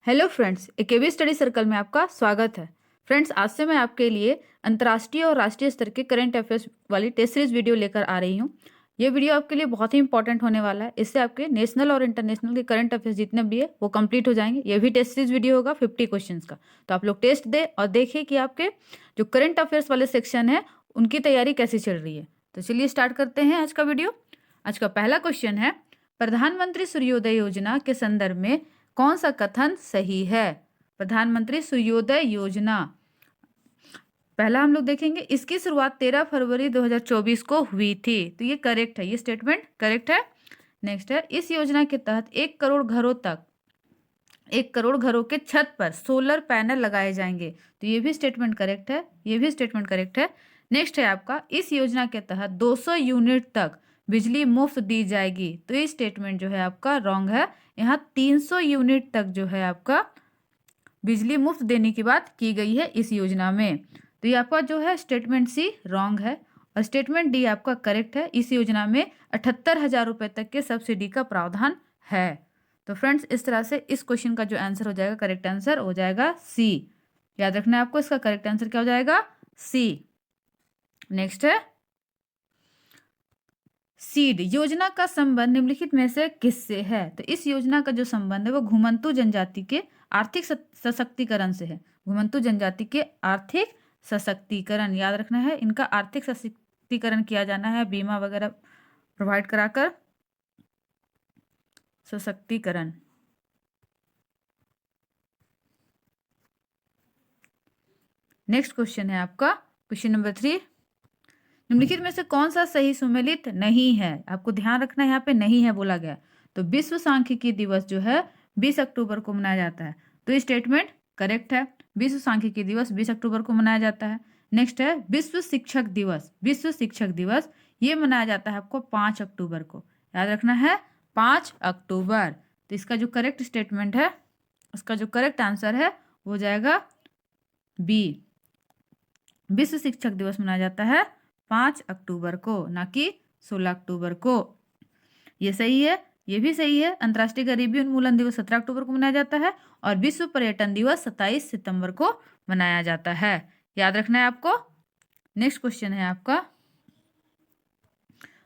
Hello friends, AKB study circle में आपका स्वागत है। फ्रेंड्स, आज से मैं आपके लिए अंतर्राष्ट्रीय और राष्ट्रीय स्तर के करंट अफेयर्स वाली टेस्ट सीरीज वीडियो लेकर आ रही हूँ। ये वीडियो आपके लिए बहुत ही इंपॉर्टेंट होने वाला है। इससे आपके नेशनल और इंटरनेशनल के करंट अफेयर्स जितने भी है वो कंप्लीट हो जाएंगे। ये भी टेस्ट सीरीज वीडियो होगा 50 क्वेश्चन का। तो आप लोग टेस्ट दें और देखिए कि आपके जो करंट अफेयर्स वाले सेक्शन है उनकी तैयारी कैसी चल रही है। तो चलिए स्टार्ट करते हैं आज का वीडियो। आज का पहला क्वेश्चन है, प्रधानमंत्री सूर्योदय योजना के संदर्भ में कौन सा कथन सही है? प्रधानमंत्री सूर्योदय योजना, पहला हम लोग देखेंगे, इसकी शुरुआत 13 फरवरी 2024 को हुई थी। तो ये करेक्ट है, ये स्टेटमेंट करेक्ट है। नेक्स्ट है, इस योजना के तहत 1 करोड़ घरों के छत पर सोलर पैनल लगाए जाएंगे। तो ये भी स्टेटमेंट करेक्ट है, ये भी स्टेटमेंट करेक्ट है। नेक्स्ट है आपका, इस योजना के तहत 200 यूनिट तक बिजली मुफ्त दी जाएगी। तो ये स्टेटमेंट जो है आपका रॉन्ग है। यहाँ 300 यूनिट तक जो है आपका बिजली मुफ्त देने की बात की गई है इस योजना में। तो ये आपका जो है स्टेटमेंट सी रॉन्ग है और स्टेटमेंट डी आपका करेक्ट है। इस योजना में 78,000 रुपये तक के सब्सिडी का प्रावधान है। तो फ्रेंड्स, इस तरह से इस क्वेश्चन का जो आंसर हो जाएगा, करेक्ट आंसर हो जाएगा सी। याद रखना है आपको, इसका करेक्ट आंसर क्या हो जाएगा? सी। नेक्स्ट है, सीड योजना का संबंध निम्नलिखित में से किससे है? तो इस योजना का जो संबंध है वो घुमंतु जनजाति के आर्थिक सशक्तिकरण से है। घुमंतु जनजाति के आर्थिक सशक्तिकरण, याद रखना है, इनका आर्थिक सशक्तिकरण किया जाना है बीमा वगैरह प्रोवाइड कराकर। सशक्तिकरण। नेक्स्ट क्वेश्चन है आपका क्वेश्चन नंबर 3, निम्नलिखित में से कौन सा सही सुमेलित नहीं है? आपको ध्यान रखना है, यहाँ पे नहीं है बोला गया। तो विश्व सांख्यिकी दिवस जो है 20 अक्टूबर को मनाया जाता है। तो ये स्टेटमेंट करेक्ट है, विश्व सांख्यिकी दिवस 20 अक्टूबर को मनाया जाता है। नेक्स्ट है, विश्व शिक्षक दिवस, विश्व शिक्षक दिवस ये मनाया जाता है आपको 5 अक्टूबर को। याद रखना है 5 अक्टूबर। तो इसका जो करेक्ट स्टेटमेंट है, इसका जो करेक्ट आंसर है वो जाएगा बी। विश्व शिक्षक दिवस मनाया जाता है 5 अक्टूबर को, ना कि 16 अक्टूबर को। ये सही है, ये भी सही है। अंतर्राष्ट्रीय गरीबी उन्मूलन दिवस 17 अक्टूबर को मनाया जाता है और विश्व पर्यटन दिवस 27 सितंबर को मनाया जाता है। याद रखना है आपको। नेक्स्ट क्वेश्चन है आपका,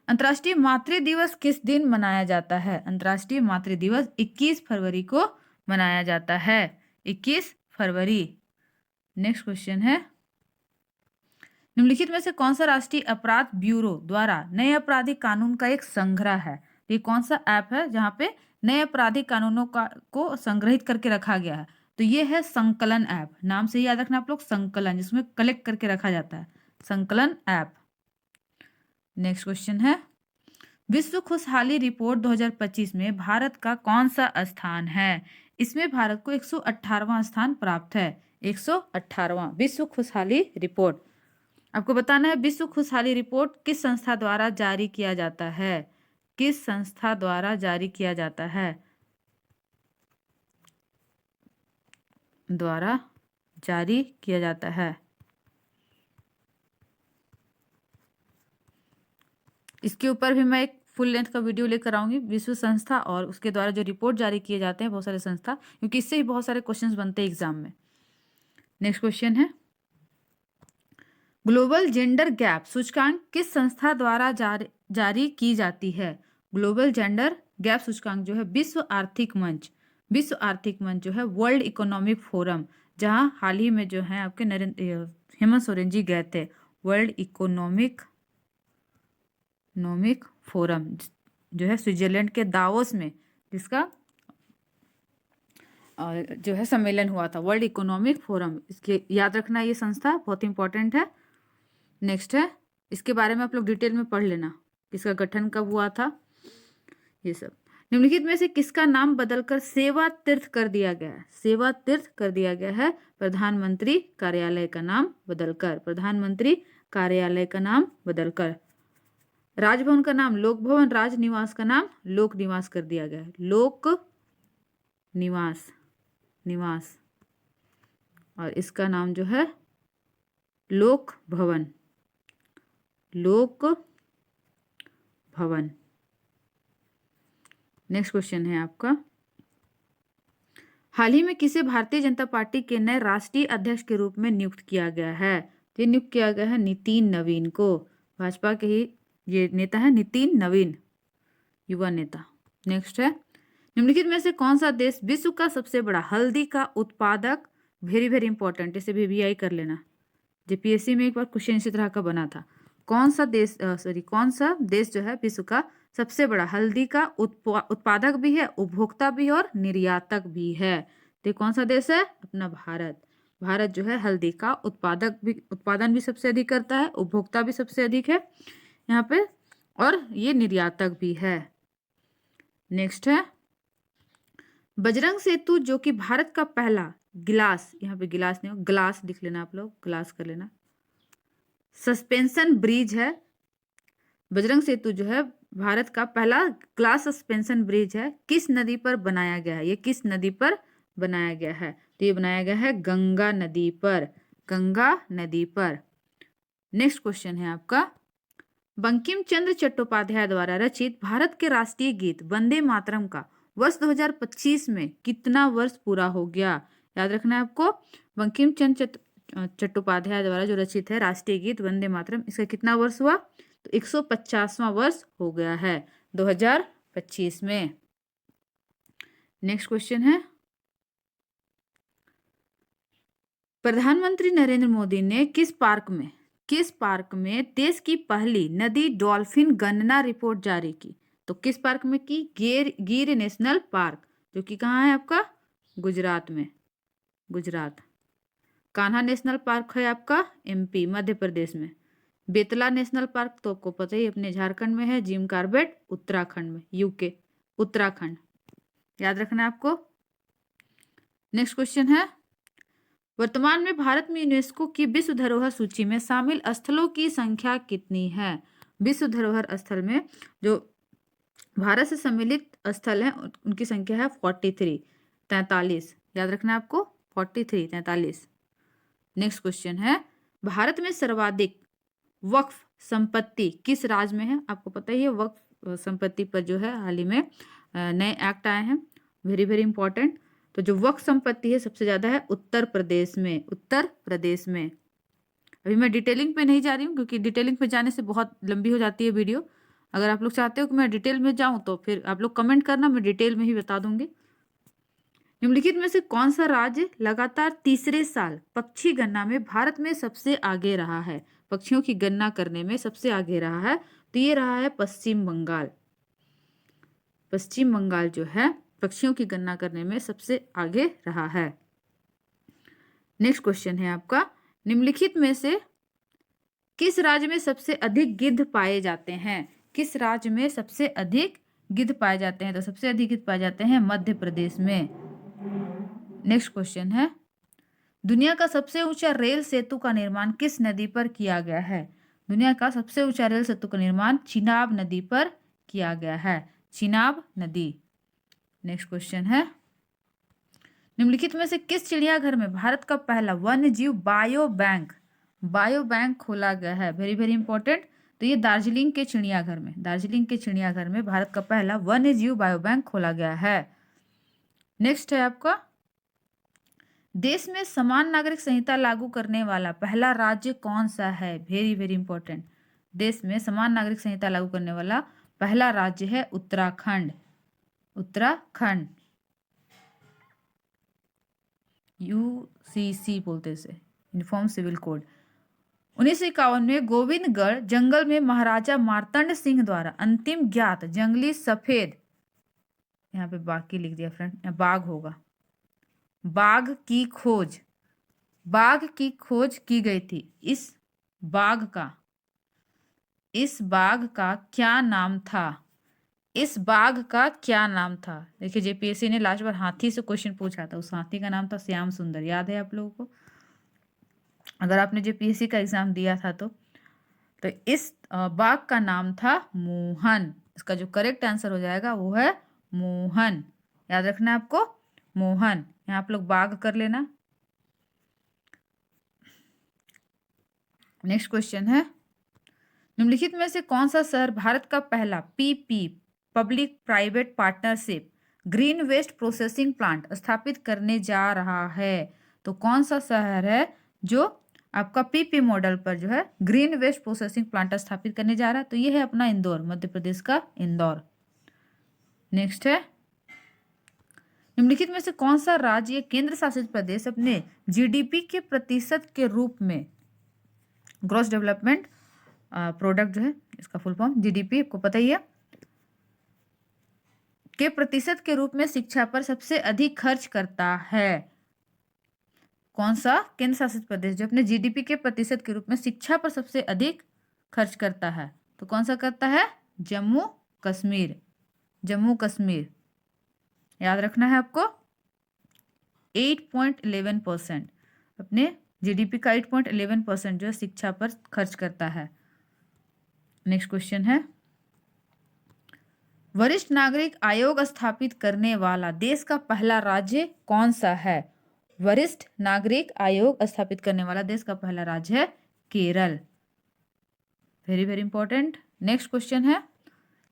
अंतर्राष्ट्रीय मातृ दिवस किस दिन मनाया जाता है? अंतर्राष्ट्रीय मातृ दिवस 21 फरवरी को मनाया जाता है, 21 फरवरी। नेक्स्ट क्वेश्चन है, निम्नलिखित में से कौन सा राष्ट्रीय अपराध ब्यूरो द्वारा नए आपराधिक कानून का एक संग्रह है? ये कौन सा ऐप है जहाँ पे नए आपराधिक कानूनों को संग्रहित करके रखा गया है? तो ये है संकलन ऐप। नाम से ही याद रखना आप लोग, संकलन, जिसमें कलेक्ट करके रखा जाता है, संकलन ऐप। नेक्स्ट क्वेश्चन है, विश्व खुशहाली रिपोर्ट 2025 में भारत का कौन सा स्थान है? इसमें भारत को 118वां स्थान प्राप्त है, 118वां विश्व खुशहाली रिपोर्ट। आपको बताना है विश्व खुशहाली रिपोर्ट किस संस्था द्वारा जारी किया जाता है? किस संस्था द्वारा जारी किया जाता है? द्वारा जारी किया जाता है। इसके ऊपर भी मैं एक फुल लेंथ का वीडियो लेकर आऊंगी, विश्व संस्था और उसके द्वारा जो रिपोर्ट जारी किए जाते हैं बहुत सारे संस्था, क्योंकि इससे ही बहुत सारे क्वेश्चंस बनते हैं एग्जाम में। नेक्स्ट क्वेश्चन है, ग्लोबल जेंडर गैप सूचकांक किस संस्था द्वारा जारी की जाती है? ग्लोबल जेंडर गैप सूचकांक जो है विश्व आर्थिक मंच, विश्व आर्थिक मंच जो है वर्ल्ड इकोनॉमिक फोरम, जहां हाल ही में जो है आपके हेमंत सोरेन जी गए थे, वर्ल्ड इकोनॉमिक फोरम जो है स्विट्जरलैंड के दावोस में, जिसका जो है सम्मेलन हुआ था, वर्ल्ड इकोनॉमिक फोरम। इसके याद रखना, ये संस्था बहुत इंपॉर्टेंट है। नेक्स्ट है, इसके बारे में आप लोग डिटेल में पढ़ लेना, इसका गठन कब हुआ था, ये सब। निम्नलिखित में से किसका नाम बदलकर सेवा तीर्थ कर दिया गया है? सेवा तीर्थ कर दिया गया है प्रधानमंत्री कार्यालय का नाम बदलकर, प्रधानमंत्री कार्यालय का नाम बदलकर। राजभवन का नाम लोक भवन, राजनिवास का नाम लोक निवास कर दिया गया है, लोक निवास, और इसका नाम जो है लोक भवन, लोक भवन। नेक्स्ट क्वेश्चन है आपका, हाल ही में किसे भारतीय जनता पार्टी के नए राष्ट्रीय अध्यक्ष के रूप में नियुक्त किया गया है? तो ये नियुक्त किया गया है नितिन नवीन को। भाजपा के ही ये नेता है नितिन नवीन, युवा नेता। नेक्स्ट है, निम्नलिखित में से कौन सा देश विश्व का सबसे बड़ा हल्दी का उत्पादक? वेरी वेरी इंपॉर्टेंट, इसे VVI कर लेना। JPSC में एक बार क्वेश्चन इसी तरह का बना था। कौन सा देश जो है विश्व का सबसे बड़ा हल्दी का उत्पादक भी है, उपभोक्ता भी है और निर्यातक भी है? तो कौन सा देश है? अपना भारत। भारत जो है हल्दी का उत्पादन भी सबसे अधिक करता है, उपभोक्ता भी सबसे अधिक है यहाँ पे, और ये निर्यातक भी है। नेक्स्ट है, बजरंग सेतु जो कि भारत का पहला गिलास, यहाँ पे गिलास नहीं हो, ग्लास लिख लेना आप लोग, ग्लास कर लेना, सस्पेंशन ब्रिज है। बजरंग सेतु जो है भारत का पहला ग्लास सस्पेंशन ब्रिज है, किस नदी पर बनाया गया है? ये किस नदी पर बनाया गया है? तो ये बनाया गया है गंगा नदी पर, गंगा नदी पर। नेक्स्ट क्वेश्चन है आपका, बंकिम चंद्र चट्टोपाध्याय द्वारा रचित भारत के राष्ट्रीय गीत वंदे मातरम का वर्ष 2025 में कितना वर्ष पूरा हो गया? याद रखना है आपको, बंकिम चंद्र चट्टोपाध्याय द्वारा जो रचित है राष्ट्रीय गीत वंदे मातरम, इसका कितना वर्ष हुआ? तो 150वां वर्ष हो गया है 2025 में। नेक्स्ट क्वेश्चन है, प्रधानमंत्री नरेंद्र मोदी ने किस पार्क में देश की पहली नदी डॉल्फिन गणना रिपोर्ट जारी की? तो किस पार्क में की? गिर नेशनल पार्क, जो कि कहाँ है आपका? गुजरात में, गुजरात। कान्हा नेशनल पार्क है आपका MP मध्य प्रदेश में। बेतला नेशनल पार्क तो आपको पता ही अपने झारखंड में है। जिम कॉर्बेट उत्तराखंड में, UK उत्तराखंड, याद रखना है आपको। नेक्स्ट क्वेश्चन है, वर्तमान में भारत में यूनेस्को की विश्व धरोहर सूची में शामिल स्थलों की संख्या कितनी है? विश्व धरोहर स्थल में जो भारत से सम्मिलित स्थल हैं उनकी संख्या है 43, याद रखना है आपको, 43। नेक्स्ट क्वेश्चन है, भारत में सर्वाधिक वक्फ संपत्ति किस राज्य में है? आपको पता ही है, वक्फ संपत्ति पर जो है हाल ही में नए एक्ट आए हैं, वेरी वेरी इंपॉर्टेंट। तो जो वक्फ संपत्ति है सबसे ज्यादा है उत्तर प्रदेश में, उत्तर प्रदेश में। अभी मैं डिटेलिंग पे नहीं जा रही हूँ क्योंकि डिटेलिंग पे जाने से बहुत लंबी हो जाती है वीडियो। अगर आप लोग चाहते हो कि मैं डिटेल में जाऊं तो फिर आप लोग कमेंट करना, मैं डिटेल में ही बता दूंगी। निम्नलिखित में से कौन सा राज्य लगातार तीसरे साल पक्षी गणना में भारत में सबसे आगे रहा है? पक्षियों की गणना करने में सबसे आगे रहा है, तो ये रहा है पश्चिम बंगाल। पश्चिम बंगाल जो है पक्षियों की गणना करने में सबसे आगे रहा है। नेक्स्ट क्वेश्चन है आपका, निम्नलिखित में से किस राज्य में सबसे अधिक गिद्ध पाए जाते हैं? किस राज्य में सबसे अधिक गिद्ध पाए जाते हैं? तो सबसे अधिक गिद्ध पाए जाते हैं मध्य प्रदेश में। नेक्स्ट क्वेश्चन है, दुनिया का सबसे ऊंचा रेल सेतु का निर्माण किस नदी पर किया गया है? दुनिया का सबसे ऊंचा रेल सेतु का निर्माण चिनाब नदी पर किया गया है, चिनाब नदी। नेक्स्ट क्वेश्चन है, निम्नलिखित में से किस चिड़ियाघर में भारत का पहला वन्य जीव बायो बैंक खोला गया है? Very very important. तो ये दार्जिलिंग के चिड़ियाघर में भारत का पहला वन्य जीव बायो बैंक खोला गया है। नेक्स्ट है आपका, देश में समान नागरिक संहिता लागू करने वाला पहला राज्य कौन सा है? Very very important. देश में समान नागरिक संहिता लागू करने वाला पहला राज्य है उत्तराखंड, उत्तराखंड, UCC बोलते से, यूनिफॉर्म सिविल कोड। 1951 में गोविंदगढ़ जंगल में महाराजा मार्तंड सिंह द्वारा अंतिम ज्ञात जंगली सफेद, यहाँ पे बाघ की लिख दिया फ्रेंड, बाघ होगा, बाघ की खोज की गई थी। इस बाघ का क्या नाम था? इस बाघ का क्या नाम था? देखिए JPSC ने लास्ट बार हाथी से क्वेश्चन पूछा था, उस हाथी का नाम था श्याम सुंदर, याद है आप लोगों को? अगर आपने JPSC का एग्जाम दिया था तो इस बाघ का नाम था मोहन। इसका जो करेक्ट आंसर हो जाएगा वो है मोहन, याद रखना है आपको, मोहन। यहाँ आप लोग बाघ कर लेना। नेक्स्ट क्वेश्चन है, निम्नलिखित में से कौन सा शहर भारत का पहला PP public private partnership green waste processing plant स्थापित करने जा रहा है। तो कौन सा शहर है जो आपका पीपी मॉडल पर जो है ग्रीन वेस्ट प्रोसेसिंग प्लांट स्थापित करने जा रहा है? तो ये है अपना इंदौर, मध्य प्रदेश का इंदौर। नेक्स्ट है, निम्नलिखित में से कौन सा राज्य केंद्र शासित प्रदेश अपने जीडीपी के प्रतिशत के रूप में, ग्रॉस डेवलपमेंट प्रोडक्ट जो है इसका फुल फॉर्म जीडीपी आपको पता ही है, के प्रतिशत के रूप में शिक्षा पर सबसे अधिक खर्च करता है? कौन सा केंद्र शासित प्रदेश जो अपने जीडीपी के प्रतिशत के रूप में शिक्षा पर सबसे अधिक खर्च करता है? तो कौन सा करता है? जम्मू कश्मीर। जम्मू कश्मीर याद रखना है आपको। 8.11% अपने जीडीपी का 8.11% जो है शिक्षा पर खर्च करता है। नेक्स्ट क्वेश्चन है, वरिष्ठ नागरिक आयोग स्थापित करने वाला देश का पहला राज्य कौन सा है? वरिष्ठ नागरिक आयोग स्थापित करने वाला देश का पहला राज्य है Kerala. Very very important. Next question है,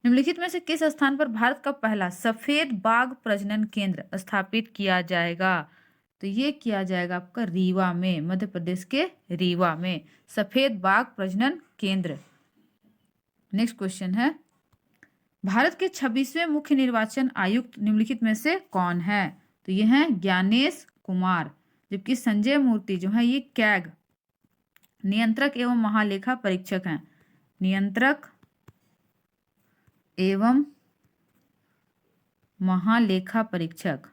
निम्नलिखित में से किस स्थान पर भारत का पहला सफेद बाघ प्रजनन केंद्र स्थापित किया जाएगा? तो ये किया जाएगा आपका रीवा में, मध्य प्रदेश के रीवा में सफेद बाघ प्रजनन केंद्र। नेक्स्ट क्वेश्चन है, भारत के 26वें मुख्य निर्वाचन आयुक्त निम्नलिखित में से कौन है? तो ये हैं ज्ञानेश कुमार, जबकि संजय मूर्ति जो है ये कैग नियंत्रक एवं महालेखा परीक्षक हैं। नियंत्रक एवं महालेखा परीक्षक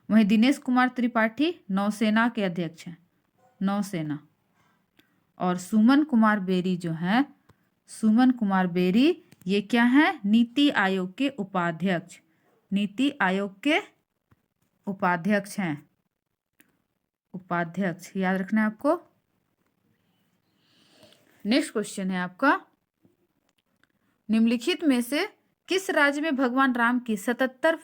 वहीं दिनेश कुमार त्रिपाठी नौसेना के अध्यक्ष हैं, नौसेना। और सुमन कुमार बेरी जो है, सुमन कुमार बेरी ये क्या है? नीति आयोग के उपाध्यक्ष, नीति आयोग के उपाध्यक्ष हैं, उपाध्यक्ष याद रखना है आपको। नेक्स्ट क्वेश्चन है आपका, निम्नलिखित में से किस राज्य में भगवान राम की 77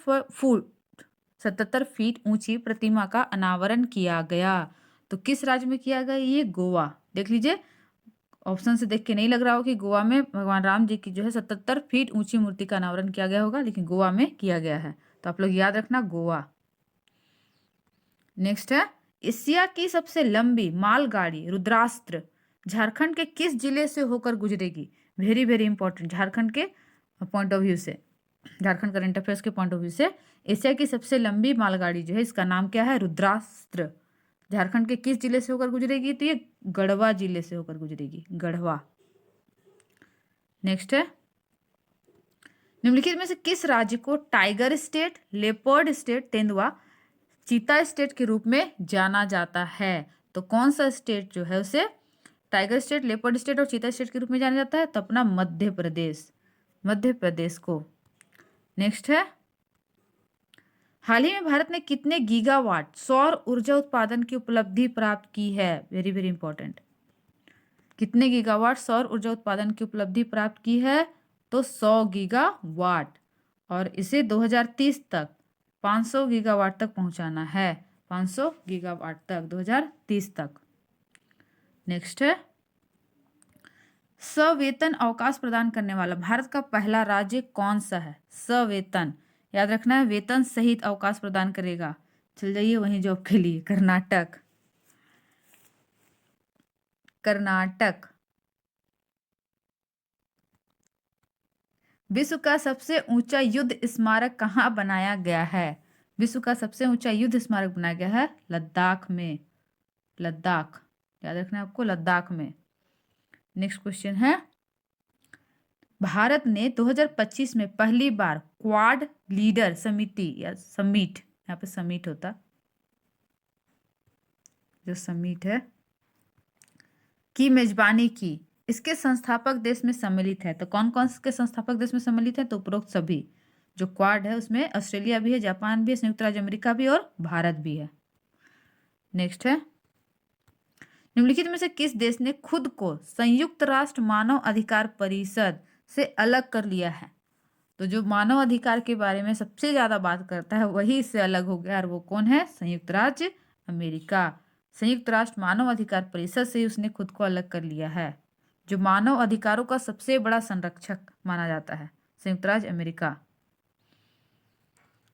फीट ऊंची प्रतिमा का अनावरण किया गया? तो किस राज्य में किया गया? ये गोवा। देख लीजिए, ऑप्शन से देख के नहीं लग रहा हो कि गोवा में भगवान राम जी की जो है 77 फीट ऊंची मूर्ति का अनावरण किया गया होगा, लेकिन गोवा में किया गया है। तो आप लोग याद रखना गोवा। नेक्स्ट है, एशिया की सबसे लंबी मालगाड़ी रुद्रास्त्र झारखंड के किस जिले से होकर गुजरेगी? Very very important. झारखंड के पॉइंट ऑफ व्यू से, झारखंड करंट अफेयर्स के पॉइंट ऑफ व्यू से एशिया की सबसे लंबी मालगाड़ी जो है इसका नाम क्या है? रुद्रास्त्र। झारखंड के किस जिले से होकर गुजरेगी? तो ये गढ़वा जिले से होकर गुजरेगी, गढ़वा। नेक्स्ट है, निम्नलिखित में से किस राज्य को टाइगर स्टेट, लेपर्ड स्टेट, तेंदुआ, चीता स्टेट के रूप में जाना जाता है? तो कौन सा स्टेट जो है उसे टाइगर स्टेट, लेपर्ड स्टेट और चीता स्टेट के रूप में जाना जाता है? तो अपना मध्य प्रदेश, मध्य प्रदेश को। नेक्स्ट है, हाल ही में भारत ने कितने गीगावाट सौर ऊर्जा उत्पादन की उपलब्धि प्राप्त की है? Very very important. कितने गीगावाट सौर ऊर्जा उत्पादन की उपलब्धि प्राप्त की है? तो 100 गीगावाट, और इसे 2030 तक 500 गीगावाट तक पहुंचाना है, 500 गीगावाट तक 2030 तक। नेक्स्ट है, सवेतन अवकाश प्रदान करने वाला भारत का पहला राज्य कौन सा है? सवेतन याद रखना है, वेतन सहित अवकाश प्रदान करेगा। चल जाइए वहीं जॉब के लिए, कर्नाटक। कर्नाटक। विश्व का सबसे ऊंचा युद्ध स्मारक कहाँ बनाया गया है? विश्व का सबसे ऊंचा युद्ध स्मारक बनाया गया है लद्दाख में, लद्दाख याद रखना है आपको, लद्दाख में। नेक्स्ट क्वेश्चन है, भारत ने 2025 में पहली बार क्वाड लीडर समिति या समिट, यहाँ पे समिट होता, जो समिट है, की मेजबानी की। इसके संस्थापक देश में सम्मिलित है। तो कौन कौन के संस्थापक देश में सम्मिलित है? तो उपरोक्त सभी। जो क्वाड है उसमें ऑस्ट्रेलिया भी है, जापान भी है, संयुक्त राज्य अमेरिका भी और भारत भी है। नेक्स्ट है, निम्नलिखित में से किस देश ने खुद को संयुक्त राष्ट्र मानव अधिकार परिषद से अलग कर लिया है? तो जो मानव अधिकार के बारे में सबसे ज्यादा बात करता है वही इससे अलग हो गया, और वो कौन है? संयुक्त राज्य अमेरिका। संयुक्त राष्ट्र मानव अधिकार परिषद से उसने खुद को अलग कर लिया है। जो मानव अधिकारों का सबसे बड़ा संरक्षक माना जाता है? संयुक्त राज्य अमेरिका।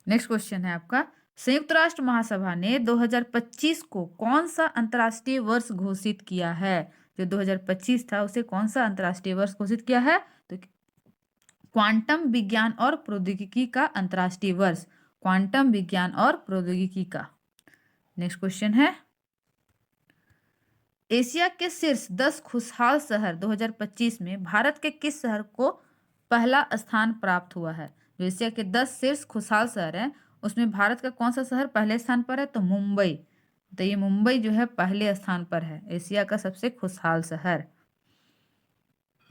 नेक्स्ट क्वेश्चन है आपका, संयुक्त राष्ट्र महासभा ने 2025 को कौन सा अंतर्राष्ट्रीय वर्ष घोषित किया है? जो 2025 था उसे कौन सा अंतर्राष्ट्रीय वर्ष घोषित किया है? तो क्वांटम विज्ञान और प्रौद्योगिकी का अंतर्राष्ट्रीय वर्ष, क्वांटम विज्ञान और प्रौद्योगिकी का। नेक्स्ट क्वेश्चन है, एशिया के शीर्ष 10 खुशहाल शहर 2025 में भारत के किस शहर को पहला स्थान प्राप्त हुआ है? जो एशिया के 10 शीर्ष खुशहाल शहर हैं उसमें भारत का कौन सा शहर पहले स्थान पर है? तो मुंबई। तो ये मुंबई जो है पहले स्थान पर है, एशिया का सबसे खुशहाल शहर।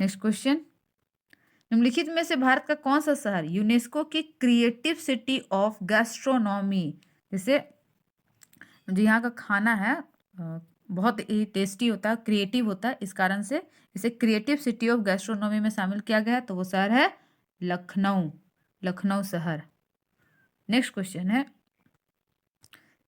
नेक्स्ट क्वेश्चन, निम्नलिखित में से भारत का कौन सा शहर यूनेस्को की क्रिएटिव सिटी ऑफ गैस्ट्रोनॉमी, जैसे जो यहाँ का खाना है बहुत ही टेस्टी होता है, क्रिएटिव होता है, इस कारण से इसे क्रिएटिव सिटी ऑफ गैस्ट्रोनॉमी में शामिल किया गया है, तो वो शहर है लखनऊ, लखनऊ शहर। नेक्स्ट क्वेश्चन है,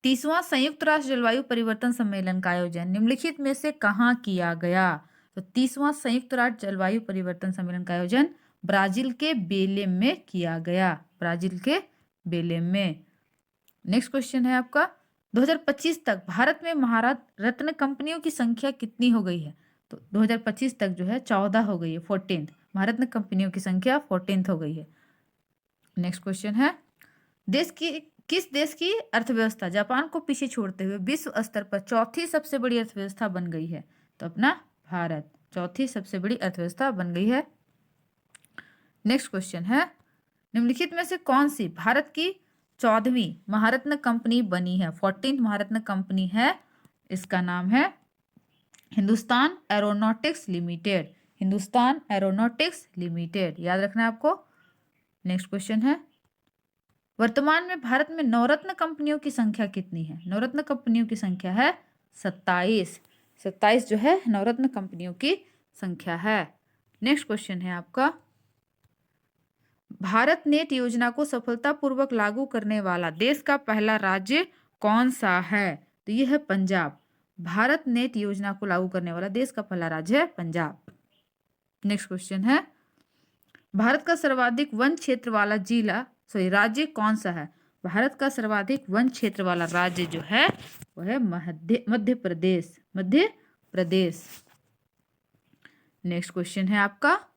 30वां संयुक्त राष्ट्र जलवायु परिवर्तन सम्मेलन का आयोजन निम्नलिखित में से कहाँ किया गया? तो 30वां संयुक्त राष्ट्र जलवायु परिवर्तन सम्मेलन का आयोजन ब्राजील के बेलेम में किया गया, ब्राजील के बेलेम में। नेक्स्ट क्वेश्चन है आपका, 2025 तक भारत में महारत्न रत्न कंपनियों की संख्या कितनी हो गई है? तो 2025 तक जो है 14 हो गई है, 14th महारत्न कंपनियों की संख्या 14th हो गई है। नेक्स्ट क्वेश्चन है, किस देश की अर्थव्यवस्था जापान को पीछे छोड़ते हुए विश्व स्तर पर चौथी सबसे बड़ी अर्थव्यवस्था बन गई है? तो अपना भारत चौथी सबसे बड़ी अर्थव्यवस्था बन गई है। नेक्स्ट क्वेश्चन है, निम्नलिखित में से कौन सी भारत की 14वीं महारत्न कंपनी बनी है? 14th महारत्न कंपनी है, इसका नाम है Hindustan aeronautics limited, Hindustan aeronautics limited, याद रखना है आपको। नेक्स्ट क्वेश्चन है, वर्तमान में भारत में नवरत्न कंपनियों की संख्या कितनी है? नवरत्न कंपनियों की संख्या है 27, 27 जो है नवरत्न कंपनियों की संख्या है। नेक्स्ट क्वेश्चन है आपका, भारत नेट योजना को सफलतापूर्वक लागू करने वाला देश का पहला राज्य कौन सा है? तो यह है पंजाब, भारत नेट योजना को लागू करने वाला देश का पहला राज्य है पंजाब। नेक्स्ट क्वेश्चन है, भारत का सर्वाधिक वन क्षेत्र वाला राज्य कौन सा है? भारत का सर्वाधिक वन क्षेत्र वाला राज्य जो है वह है मध्य प्रदेश, मध्य प्रदेश। नेक्स्ट क्वेश्चन है आपका,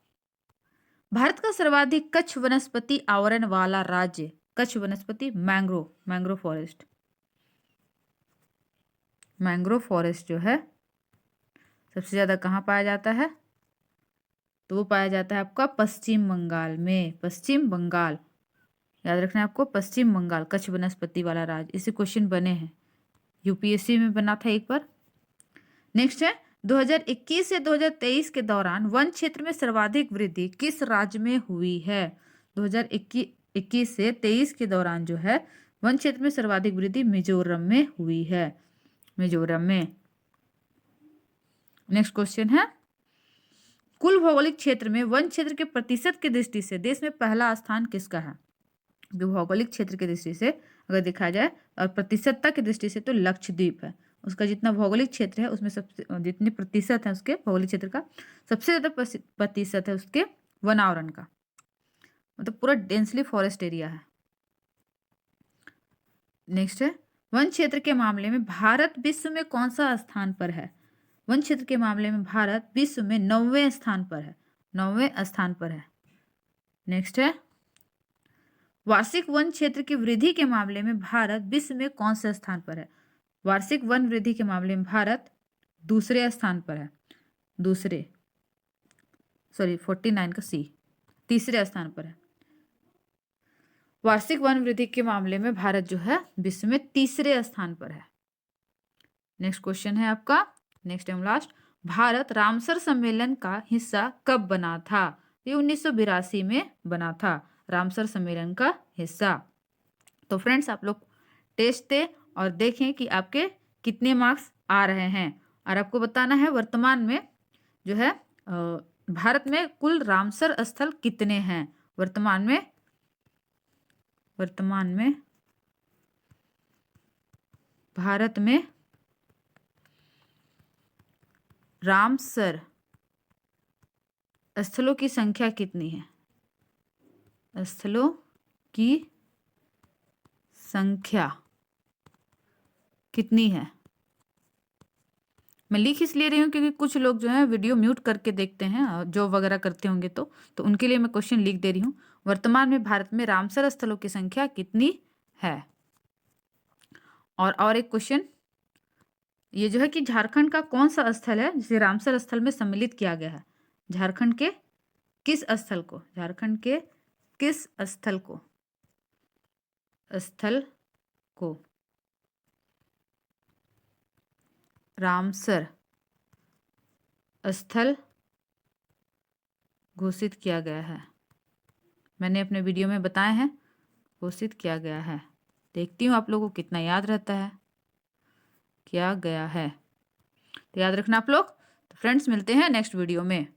भारत का सर्वाधिक कच्छ वनस्पति आवरण वाला राज्य, कच्छ वनस्पति mangrove, mangrove forest, mangrove forest जो है सबसे ज्यादा कहाँ पाया जाता है? तो वो पाया जाता है आपका पश्चिम बंगाल में, पश्चिम बंगाल, याद रखना है आपको, पश्चिम बंगाल कच्छ वनस्पति वाला राज्य। इससे क्वेश्चन बने हैं, यूपीएससी में बना था एक बार। नेक्स्ट है, 2021 से 2023 के दौरान वन क्षेत्र में सर्वाधिक वृद्धि किस राज्य में हुई है? 2021 से 23 के दौरान जो है वन क्षेत्र में सर्वाधिक वृद्धि मिजोरम में हुई है, मिजोरम में। नेक्स्ट क्वेश्चन है, कुल भौगोलिक क्षेत्र में वन क्षेत्र के प्रतिशत की दृष्टि से देश में पहला स्थान किसका है? जो भौगोलिक क्षेत्र की दृष्टि से अगर देखा जाए और प्रतिशतता की दृष्टि से तो लक्षद्वीप है, उसका जितना भौगोलिक क्षेत्र है उसमें सबसे जितने प्रतिशत है उसके भौगोलिक क्षेत्र का सबसे ज्यादा प्रतिशत है उसके वनावरण का, मतलब पूरा डेंसली फॉरेस्ट एरिया है। नेक्स्ट है, वन क्षेत्र के मामले में भारत विश्व में कौन सा स्थान पर है? वन क्षेत्र के मामले में भारत विश्व में 9वें स्थान पर है, 9वें स्थान पर है। नेक्स्ट है, वार्षिक वन क्षेत्र की वृद्धि के मामले में भारत विश्व में कौन से स्थान पर है? वार्षिक वन वृद्धि के मामले में भारत दूसरे स्थान पर है, 49 का सी, तीसरे स्थान पर है। वार्षिक वन वृद्धि के मामले में भारत जो है विश्व में तीसरे स्थान पर है। नेक्स्ट क्वेश्चन है आपका, next and last, Bharat Ramsar सम्मेलन का हिस्सा कब बना था? ये 1982 में बना था, रामसर सम्मेलन का हिस्सा। तो फ्रेंड्स आप लोग टेस्ट दे और देखें कि आपके कितने मार्क्स आ रहे हैं, और आपको बताना है वर्तमान में जो है भारत में कुल रामसर स्थल कितने हैं। वर्तमान में भारत में रामसर स्थलों की संख्या कितनी है? स्थलों की संख्या कितनी है? मैं लिख इसलिए रही हूँ क्योंकि कुछ लोग जो है वीडियो म्यूट करके देखते हैं, जॉब वगैरह करते होंगे तो उनके लिए मैं क्वेश्चन लिख दे रही हूँ। वर्तमान में भारत में रामसर स्थलों की संख्या कितनी है? और एक क्वेश्चन ये जो है कि झारखंड का कौन सा स्थल है जिसे रामसर स्थल में सम्मिलित किया गया है? झारखंड के किस स्थल को? झारखंड के किस स्थल को रामसर स्थल घोषित किया गया है? मैंने अपने वीडियो में बताए हैं, घोषित किया गया है। देखती हूँ आप लोगों को कितना याद रहता है। किया गया है तो याद रखना आप लोग। तो फ्रेंड्स मिलते हैं नेक्स्ट वीडियो में।